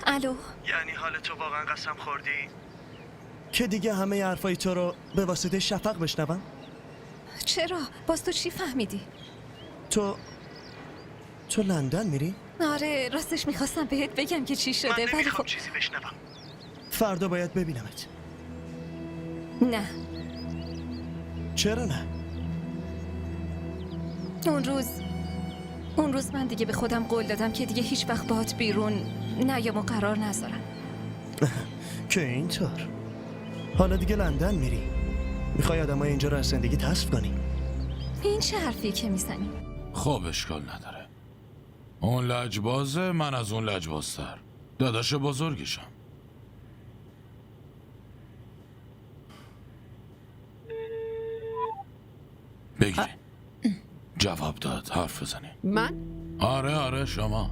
الو. یعنی حال تو واقعا قسم خوردی؟ که دیگه همه حرفای تو رو به واسطه شفق بشنوم؟ چرا؟ باز تو چی فهمیدی؟ تو لندن میری؟ آره راستش میخواستم بهت بگم که چی شده ولی خب چیزی بشنوم. فردا باید ببینمت. نه. چرا نه؟ اون روز من دیگه به خودم قول دادم که دیگه هیچ وقت باهات بیرون نیام و قرار نذارم. که اینطور حالا دیگه لندن میری؟ میخوای آدمای اینجا رو از زندگی حذف کنی؟ این چه حرفی که میزنی؟ خب اشکال نداره. اون لجبازه، من از اون لجبازتر. داداش بزرگشم. بگیرین. جواب داد، حرف بزنین. من؟ آره شما.